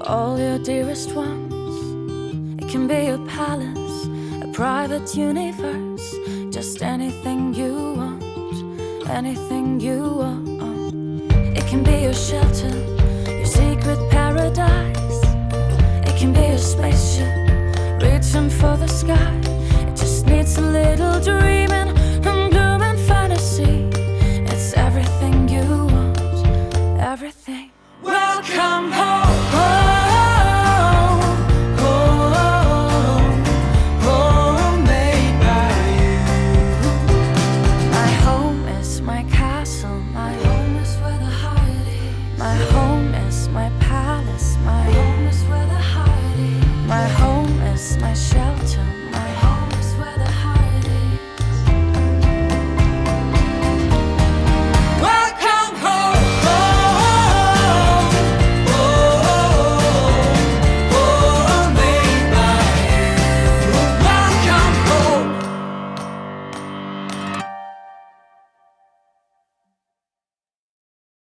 all your dearest ones. It can be a palace, a private universe, just anything you want, anything you want. It can be your shelter, your secret paradise. It can be a spaceship, reaching for the sky. It just needs a little dreaming and gloom and fantasy. It's everything you want, everything. Welcome home. My shelter.